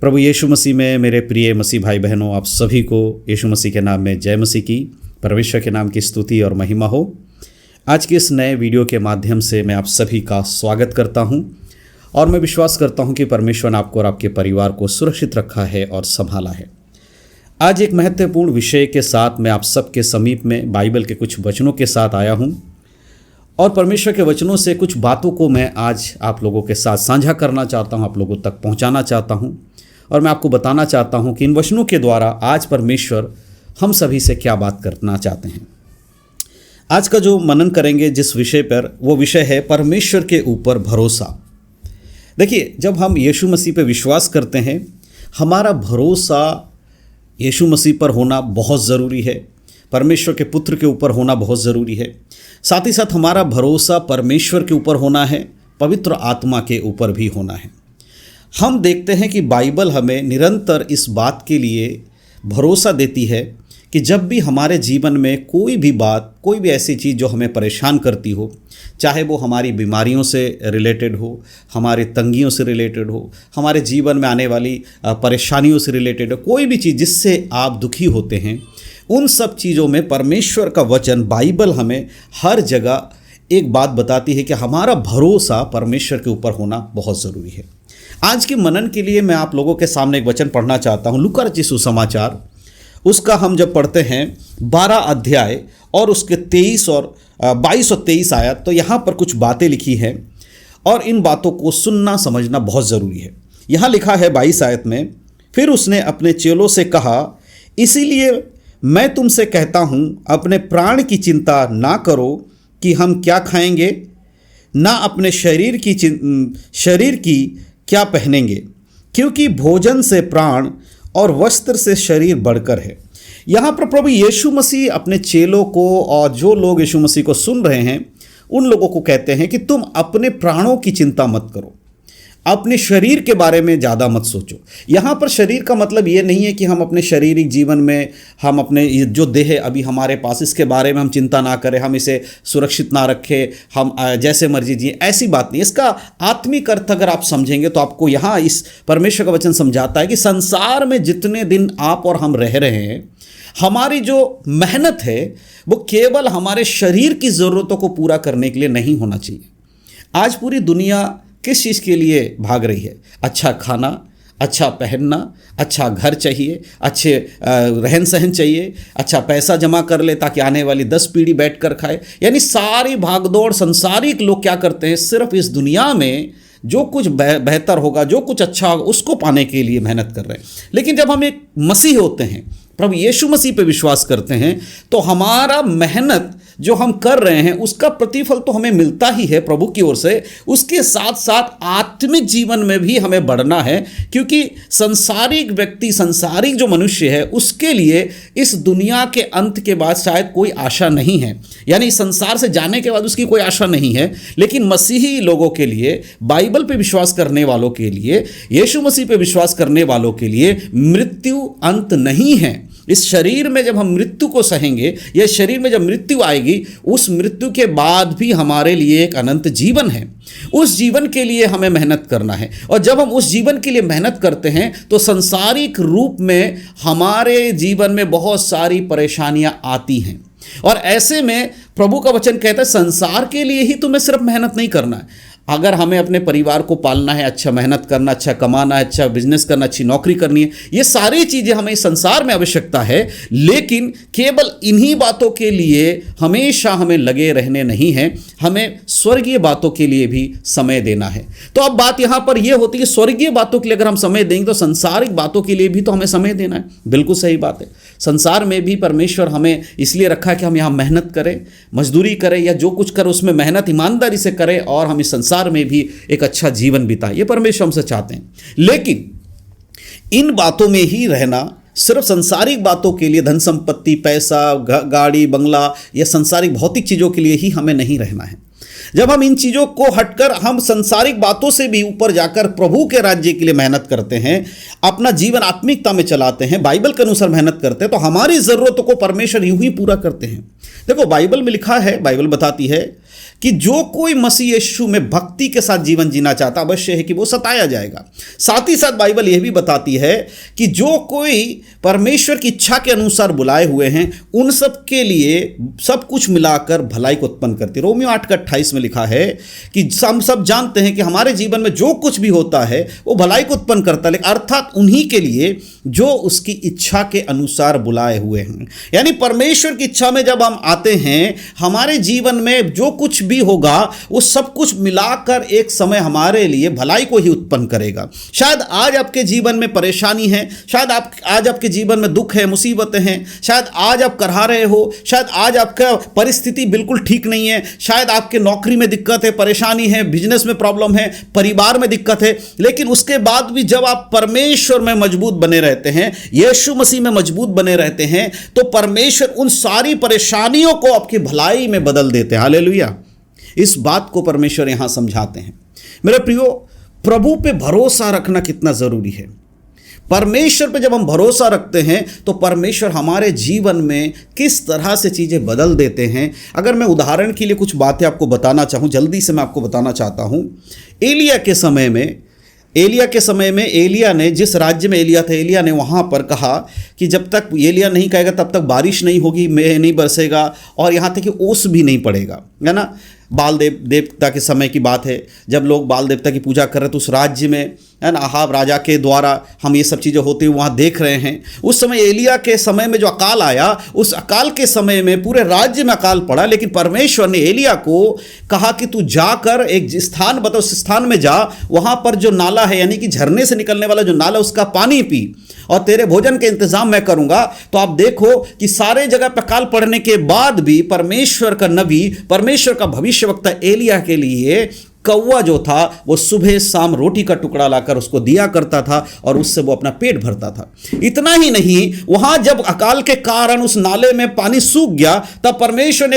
प्रभु यीशु मसीह में मेरे प्रिय मसीह भाई बहनों, आप सभी को यीशु मसीह के नाम में जय मसीह की। परमेश्वर के नाम की स्तुति और महिमा हो। आज के इस नए वीडियो के माध्यम से मैं आप सभी का स्वागत करता हूं और मैं विश्वास करता हूं कि परमेश्वर ने आपको और आपके परिवार को सुरक्षित रखा है और संभाला है। आज एक महत्वपूर्ण विषय के साथ मैं आप सबके समीप में बाइबल के कुछ वचनों के साथ आया हूं और परमेश्वर के वचनों से कुछ बातों को मैं आज आप लोगों के साथ साझा करना चाहता हूं, आप लोगों तक पहुंचाना चाहता हूं और मैं आपको बताना चाहता हूं कि इन वचनों के द्वारा आज परमेश्वर हम सभी से क्या बात करना चाहते हैं। आज का जो मनन करेंगे जिस विषय पर, वो विषय है परमेश्वर के ऊपर भरोसा। देखिए, जब हम यीशु मसीह पर विश्वास करते हैं, हमारा भरोसा यीशु मसीह पर होना बहुत ज़रूरी है, परमेश्वर के पुत्र के ऊपर होना बहुत ज़रूरी है। साथ ही साथ हमारा भरोसा परमेश्वर के ऊपर होना है, पवित्र आत्मा के ऊपर भी होना है। हम देखते हैं कि बाइबल हमें निरंतर इस बात के लिए भरोसा देती है कि जब भी हमारे जीवन में कोई भी बात, कोई भी ऐसी चीज़ जो हमें परेशान करती हो, चाहे वो हमारी बीमारियों से रिलेटेड हो, हमारे तंगियों से रिलेटेड हो, हमारे जीवन में आने वाली परेशानियों से रिलेटेड हो, कोई भी चीज़ जिससे आप दुखी होते हैं, उन सब चीज़ों में परमेश्वर का वचन बाइबल हमें हर जगह एक बात बताती है कि हमारा भरोसा परमेश्वर के ऊपर होना बहुत ज़रूरी है। आज के मनन के लिए मैं आप लोगों के सामने एक वचन पढ़ना चाहता हूँ। लूका रचित सुसमाचार, उसका हम जब पढ़ते हैं 12 अध्याय और उसके 22 और 23 आयत, तो यहाँ पर कुछ बातें लिखी हैं और इन बातों को सुनना समझना बहुत ज़रूरी है। यहाँ लिखा है 22 आयत में, फिर उसने अपने चेलों से कहा, इसीलिए मैं तुमसे कहता हूँ, अपने प्राण की चिंता ना करो कि हम क्या खाएंगे, ना अपने शरीर की क्या पहनेंगे, क्योंकि भोजन से प्राण और वस्त्र से शरीर बढ़कर है। यहाँ पर प्रभु यीशु मसीह अपने चेलों को और जो लोग यीशु मसीह को सुन रहे हैं उन लोगों को कहते हैं कि तुम अपने प्राणों की चिंता मत करो, अपने शरीर के बारे में ज़्यादा मत सोचो। यहाँ पर शरीर का मतलब ये नहीं है कि हम अपने शारीरिक जीवन में, हम अपने जो देह है अभी हमारे पास, इसके बारे में हम चिंता ना करें, हम इसे सुरक्षित ना रखें, हम जैसे मर्जी जिए, ऐसी बात नहीं। इसका आत्मिक अर्थ अगर आप समझेंगे तो आपको यहाँ इस परमेश्वर का वचन समझाता है कि संसार में जितने दिन आप और हम रह रहे हैं, हमारी जो मेहनत है वो केवल हमारे शरीर की ज़रूरतों को पूरा करने के लिए नहीं होना चाहिए। आज पूरी दुनिया किस चीज़ के लिए भाग रही है? अच्छा खाना, अच्छा पहनना, अच्छा घर चाहिए, अच्छे रहन सहन चाहिए, अच्छा पैसा जमा कर ले ताकि आने वाली 10 पीढ़ी बैठ कर खाए। यानी सारी भागदौड़, संसारिक लोग क्या करते हैं, सिर्फ इस दुनिया में जो कुछ बेहतर होगा, जो कुछ अच्छा होगा, उसको पाने के लिए मेहनत कर रहे हैं। लेकिन जब हम एक मसीह होते हैं, प्रभु यीशु मसीह पे विश्वास करते हैं, तो हमारा मेहनत जो हम कर रहे हैं उसका प्रतिफल तो हमें मिलता ही है प्रभु की ओर से। उसके साथ साथ आत्मिक जीवन में भी हमें बढ़ना है, क्योंकि संसारिक व्यक्ति, संसारिक जो मनुष्य है, उसके लिए इस दुनिया के अंत के बाद शायद कोई आशा नहीं है, यानी संसार से जाने के बाद उसकी कोई आशा नहीं है। लेकिन मसीही लोगों के लिए, बाइबल पे विश्वास करने वालों के लिए, यीशु मसीह पे विश्वास करने वालों के लिए मृत्यु अंत नहीं है। इस शरीर में जब हम मृत्यु को सहेंगे, या शरीर में जब मृत्यु आएगी, उस मृत्यु के बाद भी हमारे लिए एक अनंत जीवन है। उस जीवन के लिए हमें मेहनत करना है और जब हम उस जीवन के लिए मेहनत करते हैं तो संसारिक रूप में हमारे जीवन में बहुत सारी परेशानियां आती हैं। और ऐसे में प्रभु का वचन कहता है, संसार के लिए ही तुम्हें सिर्फ मेहनत नहीं करना है। अगर हमें अपने परिवार को पालना है, अच्छा मेहनत करना, अच्छा कमाना है, अच्छा बिजनेस करना, अच्छी नौकरी करनी है, ये सारी चीज़ें हमें संसार में आवश्यकता है। लेकिन केवल इन्हीं बातों के लिए हमेशा हमें लगे रहने नहीं है, हमें स्वर्गीय बातों के लिए भी समय देना है। तो अब बात यहाँ पर यह होती है कि स्वर्गीय बातों के लिए अगर हम समय देंगे तो संसारिक बातों के लिए भी तो हमें समय देना है। बिल्कुल सही बात है। संसार में भी परमेश्वर हमें इसलिए रखा है कि हम यहाँ मेहनत करें, मजदूरी करें, या जो कुछ करें उसमें मेहनत ईमानदारी से करें और हम इस संसार में भी एक अच्छा जीवन बिताएं। ये परमेश्वर हमसे चाहते हैं। लेकिन इन बातों में ही रहना, सिर्फ संसारिक बातों के लिए, धन संपत्ति, पैसा, गाड़ी, बंगला या संसारिक भौतिक चीज़ों के लिए ही हमें नहीं रहना है। जब हम इन चीज़ों को हटकर हम संसारिक बातों से भी ऊपर जाकर प्रभु के राज्य के लिए मेहनत करते हैं, अपना जीवन आत्मिकता में चलाते हैं, बाइबल के अनुसार मेहनत करते हैं, तो हमारी ज़रूरतों को परमेश्वर यूं ही पूरा करते हैं। देखो, बाइबल में लिखा है, बाइबल बताती है कि जो कोई मसीह यीशु में भक्ति के साथ जीवन जीना चाहता अवश्य है कि वो सताया जाएगा। साथ ही साथ बाइबल यह भी बताती है कि जो कोई परमेश्वर की इच्छा के अनुसार बुलाए हुए हैं उन सब के लिए सब कुछ मिलाकर भलाई को उत्पन्न करती है। रोमियो 8:28 में लिखा है कि हम सब जानते हैं कि हमारे जीवन में जो कुछ भी होता है वो भलाई को उत्पन्न करता है, अर्थात उन्हीं के लिए जो उसकी इच्छा के अनुसार बुलाए हुए हैं। यानी परमेश्वर की इच्छा में जब हम आते हैं, हमारे जीवन में जो कुछ भी होगा वो सब कुछ मिलाकर एक समय हमारे लिए भलाई को ही उत्पन्न करेगा। शायद आज आपके जीवन में परेशानी है, शायद आज आपके जीवन में दुख है, मुसीबतें हैं, शायद आज आप करहा रहे हो, शायद आज आपका परिस्थिति बिल्कुल ठीक नहीं है, शायद आपके नौकरी में दिक्कत है, परेशानी है, बिजनेस में प्रॉब्लम है, परिवार में दिक्कत है, लेकिन उसके बाद भी जब आप परमेश्वर में मजबूत बने रहते हैं, यीशु मसीह में मजबूत बने रहते हैं, तो परमेश्वर उन सारी परेशानियों को आपकी भलाई में बदल देते हैं। हालेलुया। इस बात को परमेश्वर यहां समझाते हैं। मेरे प्रियो, प्रभु पे भरोसा रखना कितना जरूरी है। परमेश्वर पे जब हम भरोसा रखते हैं तो परमेश्वर हमारे जीवन में किस तरह से चीज़ें बदल देते हैं। अगर मैं उदाहरण के लिए कुछ बातें आपको बताना चाहूँ, जल्दी से मैं आपको बताना चाहता हूँ। एलिया के समय में एलिया ने, जिस राज्य में एलिया था, एलिया ने वहाँ पर कहा कि जब तक एलिया नहीं कहेगा तब तक बारिश नहीं होगी, मेघ नहीं बरसेगा, और यहाँ तक कि ओस भी नहीं पड़ेगा, है ना। बाल देवता के समय की बात है, जब लोग बाल देवता की पूजा कर रहे थे उस राज्य में, है ना, अहाब राजा के द्वारा हम ये सब चीज़ें होती हुई वहाँ देख रहे हैं। उस समय एलिया के समय में जो अकाल आया, उस अकाल के समय में पूरे राज्य में अकाल पड़ा, लेकिन परमेश्वर ने एलिया को कहा कि तू जाकर एक स्थान बता, उस स्थान में जा, वहाँ पर जो नाला है, यानी कि झरने से निकलने वाला जो नाला, उसका पानी पी, और तेरे भोजन के इंतजाम मैं करूंगा। तो आप देखो कि सारे जगह पे अकाल पड़ने के बाद भी परमेश्वर का नबी, परमेश्वर का भविष्यवक्ता एलिया के लिए कौवा जो था वो सुबह शाम रोटी का टुकड़ा लाकर उसको दिया करता था और उससे वो अपना पेट भरता था। इतना ही नहीं, वहां जब अकाल के कारण उस नाले में पानी सूख गया, तब परमेश्वर ने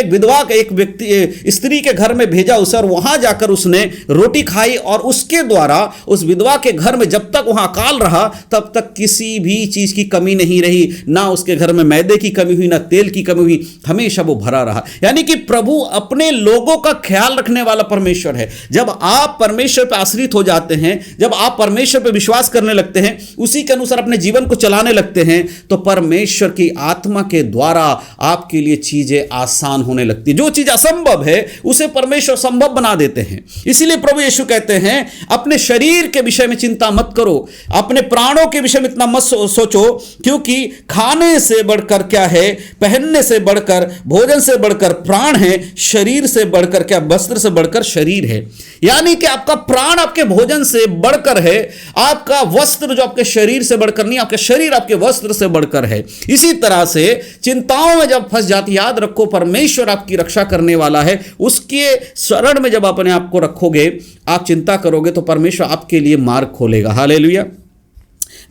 एक स्त्री के घर में भेजा उसे, और वहां जाकर उसने रोटी खाई, और उसके द्वारा उस विधवा के घर में जब तक वहां अकाल रहा तब तक किसी भी चीज की कमी नहीं रही। ना उसके घर में मैदे की कमी हुई, ना तेल की कमी हुई, हमेशा वो भरा रहा। यानी कि प्रभु अपने लोगों का ख्याल रखने वाला परमेश्वर है। जब आप परमेश्वर पर आश्रित हो जाते हैं, जब आप परमेश्वर पर विश्वास करने लगते हैं, उसी के अनुसार अपने जीवन को चलाने लगते हैं, तो परमेश्वर की आत्मा के द्वारा आपके लिए चीजें आसान होने लगती है। जो चीज असंभव है उसे परमेश्वर संभव बना देते हैं। इसीलिए प्रभु यीशु कहते हैं, अपने शरीर के विषय में चिंता मत करो, अपने प्राणों के विषय में इतना मत सोचो, क्योंकि खाने से बढ़कर क्या है, पहनने से बढ़कर, भोजन से बढ़कर प्राण है, शरीर से बढ़कर क्या, वस्त्र से बढ़कर शरीर है। यानी कि आपका प्राण आपके भोजन से बढ़कर है, आपका वस्त्र जो आपके शरीर से बढ़कर नहीं, आपके शरीर आपके वस्त्र से बढ़कर है। इसी तरह से चिंताओं में जब फंस जाती, याद रखो परमेश्वर आपकी रक्षा करने वाला है। उसके शरण में जब अपने आप को रखोगे, आप चिंता करोगे, तो परमेश्वर आपके लिए मार्ग खोलेगा। हालेलुया।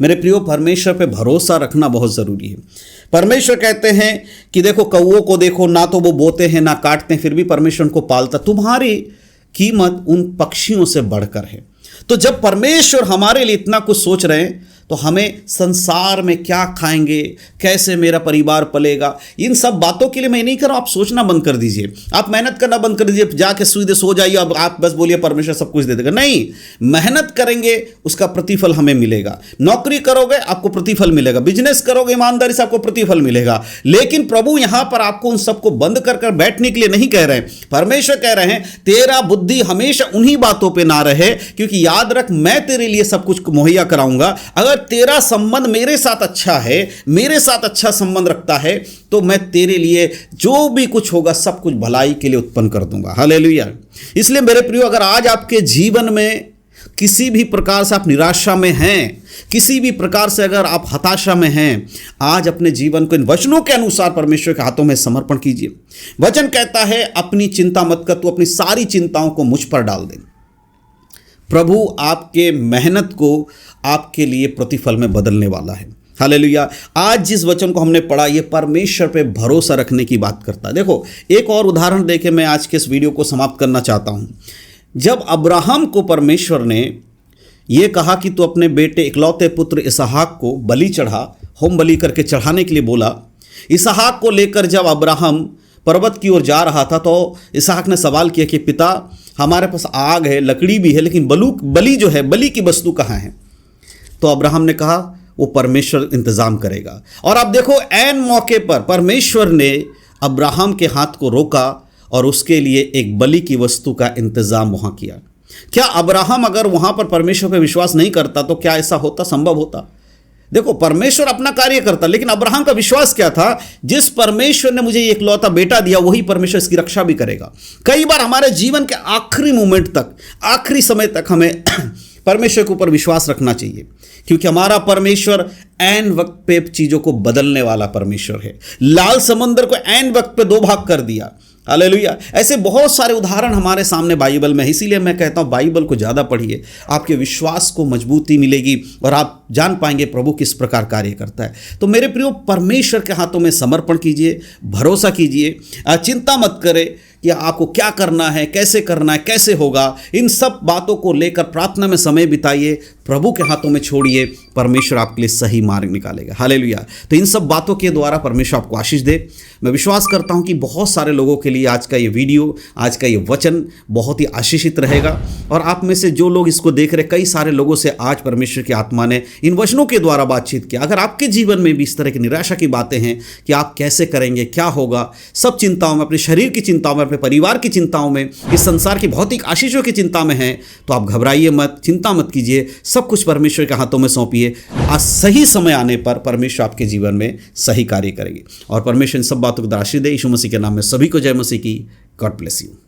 मेरे प्रियो, परमेश्वर पे भरोसा रखना बहुत जरूरी है। परमेश्वर कहते हैं कि देखो, कौओं को देखो, ना तो वो बोते हैं ना काटते हैं, फिर भी परमेश्वर उनको पालता, तुम्हारी कीमत उन पक्षियों से बढ़कर है। तो जब परमेश्वर हमारे लिए इतना कुछ सोच रहे हैं, तो हमें संसार में क्या खाएंगे, कैसे मेरा परिवार पलेगा, इन सब बातों के लिए मैं नहीं कर रहा हूं। आप सोचना बंद कर दीजिए, आप मेहनत करना बंद कर दीजिए, जाके सीधे सो जाइए, अब आप बस बोलिए परमेश्वर सब कुछ दे देगा। नहीं, मेहनत करेंगे उसका प्रतिफल हमें मिलेगा। नौकरी करोगे आपको प्रतिफल मिलेगा, बिजनेस करोगे ईमानदारी से आपको प्रतिफल मिलेगा। लेकिन प्रभु यहां पर आपको उन सबको बंद कर बैठने के लिए नहीं कह रहे हैं। परमेश्वर कह रहे हैं, तेरा बुद्धि हमेशा उन्हीं बातों पर ना रहे, क्योंकि याद रख, मैं तेरे लिए सब कुछ मुहैया कराऊंगा। अगर तेरा संबंध मेरे साथ अच्छा है, मेरे साथ अच्छा संबंध रखता है, तो मैं तेरे लिए जो भी कुछ होगा सब कुछ भलाई के लिए उत्पन्न कर दूंगा। हालेलुया। इसलिए मेरे प्रियो, अगर आज आपके जीवन में किसी भी प्रकार से आप निराशा में हैं, किसी भी प्रकार से अगर आप हताशा में हैं, आज अपने जीवन को इन वचनों के अनुसार परमेश्वर के हाथों में समर्पण कीजिए। वचन कहता है, अपनी चिंता मत कर, तू अपनी सारी चिंताओं को मुझ पर डाल दे। प्रभु आपके मेहनत को आपके लिए प्रतिफल में बदलने वाला है। हालेलुया। आज जिस वचन को हमने पढ़ा, ये परमेश्वर पे भरोसा रखने की बात करता है। देखो, एक और उदाहरण देके मैं आज के इस वीडियो को समाप्त करना चाहता हूं। जब अब्राहम को परमेश्वर ने यह कहा कि तू अपने बेटे इकलौते पुत्र इसहाक को बलि चढ़ा, होम बलि करके चढ़ाने के लिए बोला, इसहाक को लेकर जब अब्राहम पर्वत की ओर जा रहा था तो इसहाक ने सवाल किया कि पिता, हमारे पास आग है, लकड़ी भी है, लेकिन बलि जो है, बलि की वस्तु कहाँ है? तो अब्राहम ने कहा वो परमेश्वर इंतजाम करेगा। और आप देखो, ऐन मौके पर परमेश्वर ने अब्राहम के हाथ को रोका और उसके लिए एक बलि की वस्तु का इंतजाम वहां किया। क्या अब्राहम अगर वहां पर परमेश्वर पर विश्वास नहीं करता तो क्या ऐसा होता, संभव होता? देखो, परमेश्वर अपना कार्य करता, लेकिन अब्राहम का विश्वास क्या था? जिस परमेश्वर ने मुझे एक लौता बेटा दिया, वही परमेश्वर इसकी रक्षा भी करेगा। कई बार हमारे जीवन के आखिरी मोमेंट तक, आखिरी समय तक हमें परमेश्वर के ऊपर विश्वास रखना चाहिए, क्योंकि हमारा परमेश्वर ऐन वक्त पे चीजों को बदलने वाला परमेश्वर है। लाल समंदर को ऐन वक्त पे 2 भाग कर दिया। हालेलुया। ऐसे बहुत सारे उदाहरण हमारे सामने बाइबल में है। इसीलिए मैं कहता हूँ बाइबल को ज़्यादा पढ़िए, आपके विश्वास को मजबूती मिलेगी और आप जान पाएंगे प्रभु किस प्रकार कार्य करता है। तो मेरे प्रियो, परमेश्वर के हाथों में समर्पण कीजिए, भरोसा कीजिए, चिंता मत करें कि आपको क्या करना है, कैसे करना है, कैसे होगा। इन सब बातों को लेकर प्रार्थना में समय बिताइए, प्रभु के हाथों में छोड़िए, परमेश्वर आपके लिए सही मार्ग निकालेगा। हालेलुया। तो इन सब बातों के द्वारा परमेश्वर आपको आशीष दे। मैं विश्वास करता हूं कि बहुत सारे लोगों के लिए आज का ये वीडियो, आज का ये वचन बहुत ही आशीषित रहेगा। और आप में से जो लोग इसको देख रहे, कई सारे लोगों से आज परमेश्वर की आत्मा ने इन वचनों के द्वारा बातचीत किया। अगर आपके जीवन में भी इस तरह की निराशा की बातें हैं कि आप कैसे करेंगे, क्या होगा, सब चिंताओं में, अपने शरीर की चिंताओं में, अपने परिवार की चिंताओं में, इस संसार की भौतिक आशीषों की चिंता में हैं, तो आप घबराइए मत, चिंता मत कीजिए, सब कुछ परमेश्वर के हाथों में सौंपिए। आज सही समय आने पर परमेश्वर आपके जीवन में सही कार्य करेंगे और परमेश्वर इन सब बातों को आशीष दे। यीशु मसीह के नाम में सभी को जय मसीह की। God bless you.